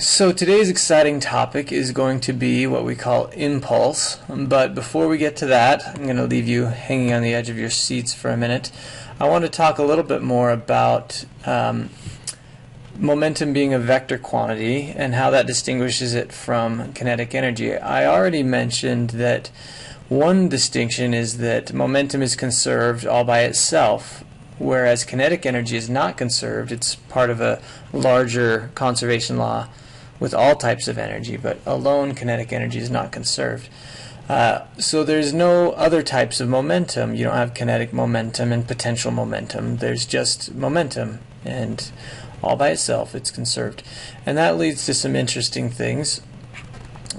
So today's exciting topic is going to be what we call impulse, but before we get to that, I'm going to leave you hanging on the edge of your seats for a minute. I want to talk a little bit more about momentum being a vector quantity and how that distinguishes it from kinetic energy. I already mentioned that one distinction is that momentum is conserved all by itself, whereas kinetic energy is not conserved. It's part of a larger conservation law with all types of energy, but alone kinetic energy is not conserved. So there's no other types of momentum. You don't have kinetic momentum and potential momentum. There's just momentum, and all by itself it's conserved. And that leads to some interesting things.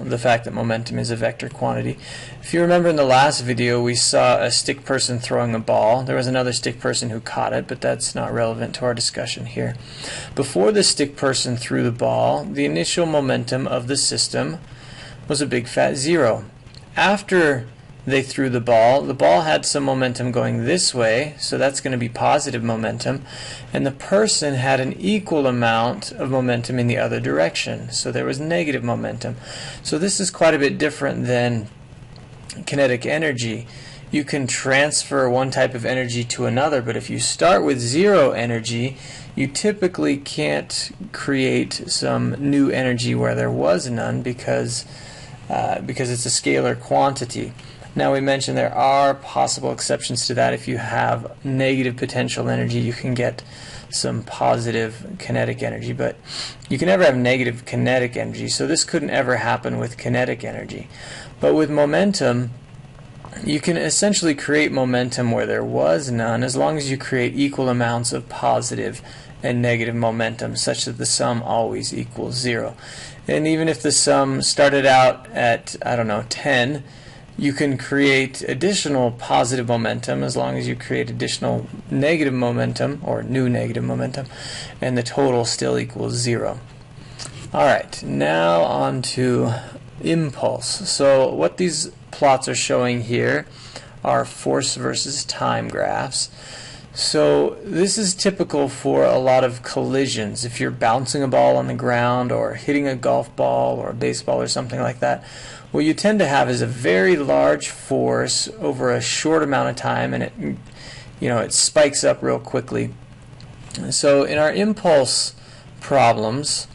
The fact that momentum is a vector quantity. If you remember in the last video we saw a stick person throwing a ball. There was another stick person who caught it, but that's not relevant to our discussion here. Before the stick person threw the ball, the initial momentum of the system was a big fat zero. After they threw the ball had some momentum going this way, so that's going to be positive momentum, and the person had an equal amount of momentum in the other direction, so there was negative momentum. So this is quite a bit different than kinetic energy. You can transfer one type of energy to another, but if you start with zero energy, you typically can't create some new energy where there was none because it's a scalar quantity. Now we mentioned there are possible exceptions to that. If you have negative potential energy, you can get some positive kinetic energy, but you can never have negative kinetic energy, so this couldn't ever happen with kinetic energy. But with momentum, you can essentially create momentum where there was none, as long as you create equal amounts of positive and negative momentum such that the sum always equals zero. And even if the sum started out at, I don't know, 10, you can create additional positive momentum as long as you create additional negative momentum or new negative momentum, and the total still equals zero. Alright, now on to impulse. So what these plots are showing here are force versus time graphs. So this is typical for a lot of collisions. If you're bouncing a ball on the ground or hitting a golf ball or a baseball or something like that, what you tend to have is a very large force over a short amount of time, and it spikes up real quickly. So in our impulse problems,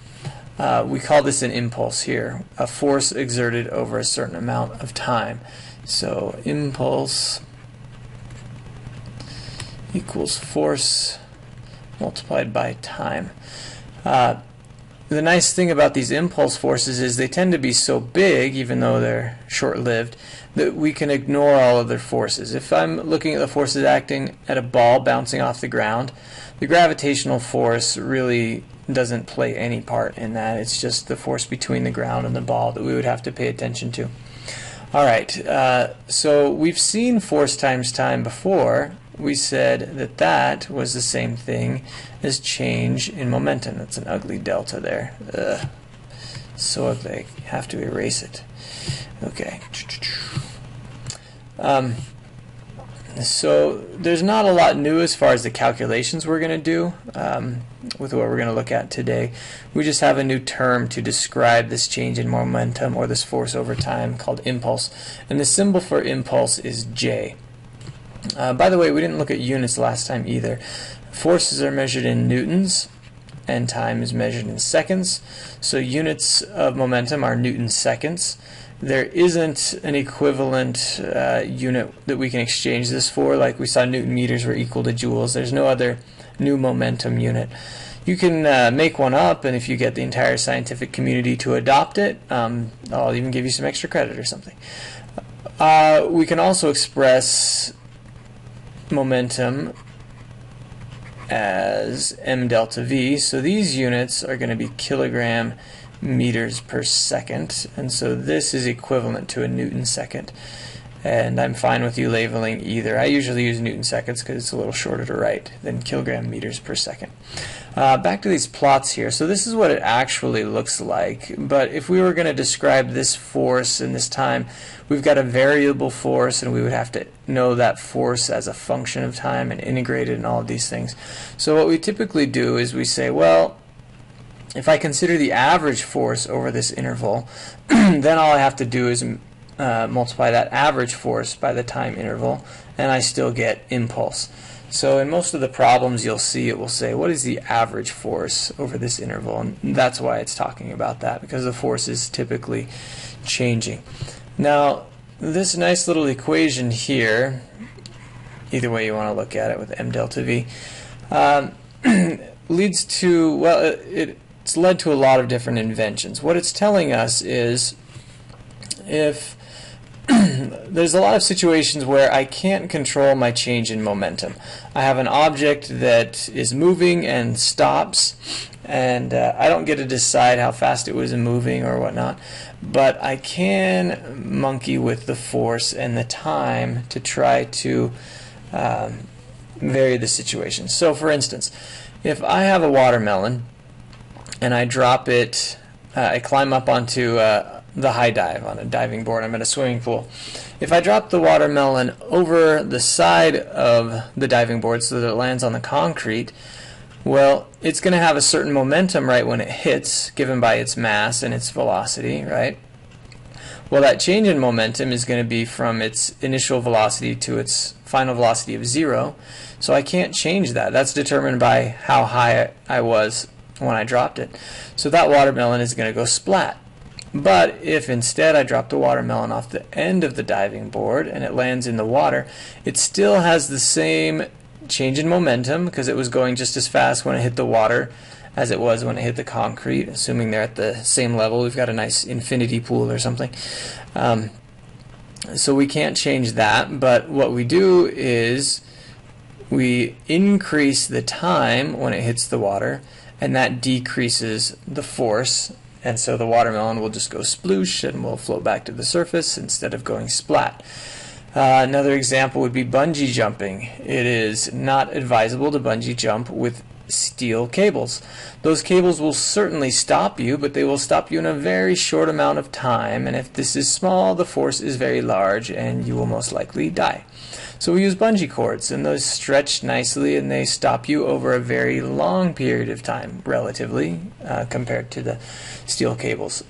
we call this an impulse here, a force exerted over a certain amount of time. So impulse equals force multiplied by time. The nice thing about these impulse forces is they tend to be so big, even though they're short-lived, that we can ignore all other forces. If I'm looking at the forces acting at a ball bouncing off the ground, the gravitational force really doesn't play any part in that. It's just the force between the ground and the ball that we would have to pay attention to. Alright, so we've seen force times time before. We said that that was the same thing as change in momentum. That's an ugly delta there. Ugh. So ugly, I have to erase it. Okay. So there's not a lot new as far as the calculations we're going to do with what we're going to look at today. We just have a new term to describe this change in momentum or this force over time called impulse. And the symbol for impulse is J. By the way, we didn't look at units last time either. Forces are measured in newtons and time is measured in seconds. So units of momentum are newton seconds. There isn't an equivalent unit that we can exchange this for. Like we saw Newton meters were equal to joules. There's no other new momentum unit. You can make one up, and if you get the entire scientific community to adopt it, I'll even give you some extra credit or something. We can also express momentum as m delta v. So these units are going to be kilogram meters per second, and so this is equivalent to a newton second. And I'm fine with you labeling either. I usually use newton seconds because it's a little shorter to write than kilogram meters per second. Back to these plots here. So this is what it actually looks like, but if we were going to describe this force in this time, we've got a variable force, and we would have to know that force as a function of time and integrate it and all of these things. So what we typically do is we say, well, if I consider the average force over this interval, then all I have to do is multiply that average force by the time interval, and I still get impulse. So in most of the problems you'll see it will say, what is the average force over this interval? And that's why it's talking about that, because the force is typically changing. Now, this nice little equation here, either way you want to look at it with m delta v, leads to, well, it's led to a lot of different inventions. What it's telling us is if there's a lot of situations where I can't control my change in momentum. I have an object that is moving and stops, and I don't get to decide how fast it was moving or whatnot, but I can monkey with the force and the time to try to vary the situation. So for instance, if I have a watermelon and I drop it, I climb up onto the high dive on a diving board, I'm at a swimming pool. If I drop the watermelon over the side of the diving board so that it lands on the concrete, well, it's going to have a certain momentum right when it hits, given by its mass and its velocity, right? Well, that change in momentum is going to be from its initial velocity to its final velocity of 0, so I can't change that. That's determined by how high I was when I dropped it. So that watermelon is going to go splat. But if instead I drop the watermelon off the end of the diving board and it lands in the water, it still has the same change in momentum because it was going just as fast when it hit the water as it was when it hit the concrete, assuming they're at the same level. We've got a nice infinity pool or something. So we can't change that, but what we do is we increase the time when it hits the water, and that decreases the force. And so the watermelon will just go sploosh and will float back to the surface instead of going splat. Another example would be bungee jumping. It is not advisable to bungee jump with steel cables. Those cables will certainly stop you, but they will stop you in a very short amount of time, and if this is small, the force is very large and you will most likely die. So we use bungee cords, and those stretch nicely and they stop you over a very long period of time, relatively, compared to the steel cables.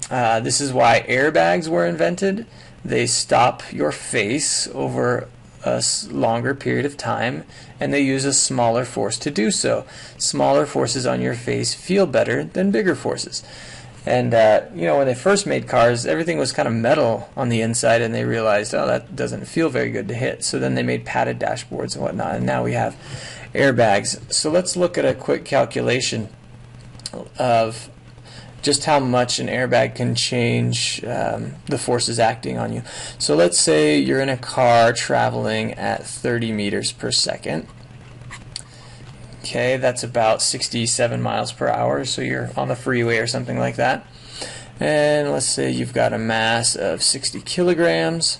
This is why airbags were invented. They stop your face over a longer period of time, and they use a smaller force to do so. Smaller forces on your face feel better than bigger forces. And you know, when they first made cars, everything was kind of metal on the inside, and they realized, oh, that doesn't feel very good to hit. So then they made padded dashboards and whatnot, and now we have airbags. So let's look at a quick calculation of just how much an airbag can change the forces acting on you. So let's say you're in a car traveling at 30 meters per second. Okay, that's about 67 miles per hour, so you're on the freeway or something like that. And let's say you've got a mass of 60 kilograms.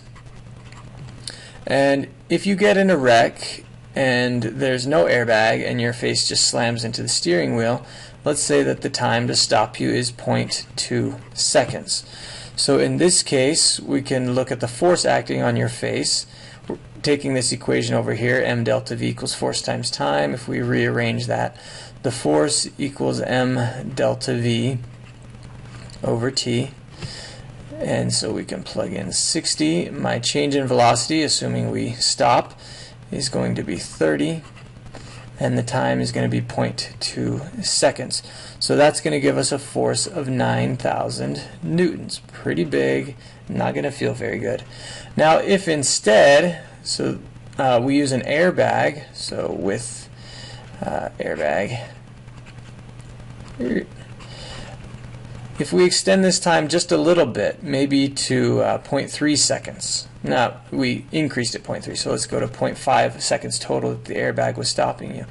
And if you get in a wreck and there's no airbag and your face just slams into the steering wheel, let's say that the time to stop you is 0.2 seconds. So in this case, we can look at the force acting on your face. We're taking this equation over here, m delta v equals force times time. If we rearrange that, the force equals m delta v over t. And so we can plug in 60. My change in velocity, assuming we stop, is going to be 30. And the time is going to be 0.2 seconds. So that's going to give us a force of 9,000 newtons. Pretty big, not going to feel very good. Now if instead, we use an airbag, so with airbag, if we extend this time just a little bit, maybe to 0.3 seconds. Now, we increased it 0.3, so let's go to 0.5 seconds total that the airbag was stopping you.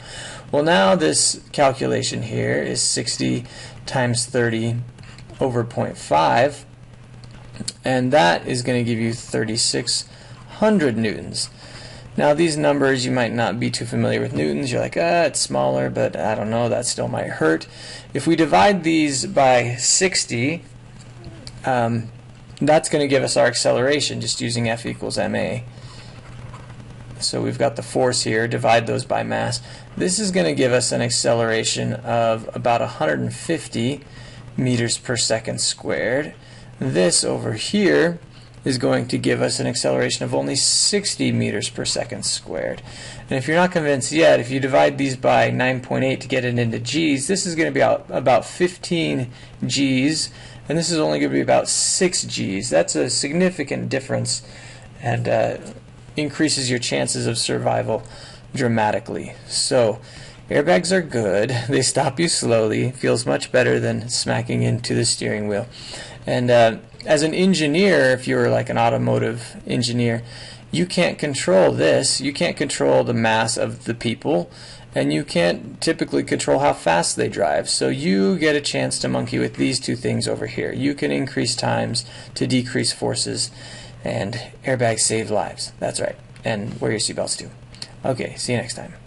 Well, now this calculation here is 60 times 30 over 0.5, and that is going to give you 3,600 newtons. Now, these numbers, you might not be too familiar with newtons. You're like, it's smaller, but I don't know, that still might hurt. If we divide these by 60, that's going to give us our acceleration just using F equals ma. So we've got the force here, divide those by mass. This is going to give us an acceleration of about 150 meters per second squared. This over here is going to give us an acceleration of only 60 meters per second squared. And if you're not convinced yet, if you divide these by 9.8 to get it into G's, this is going to be about 15 G's, and this is only going to be about 6 G's. That's a significant difference, and increases your chances of survival dramatically. So airbags are good. They stop you slowly. Feels much better than smacking into the steering wheel. And as an engineer, if you're like an automotive engineer, you can't control this. You can't control the mass of the people, and you can't typically control how fast they drive. So you get a chance to monkey with these two things over here. You can increase times to decrease forces, and airbags save lives. That's right. And wear your seatbelts too. Okay, see you next time.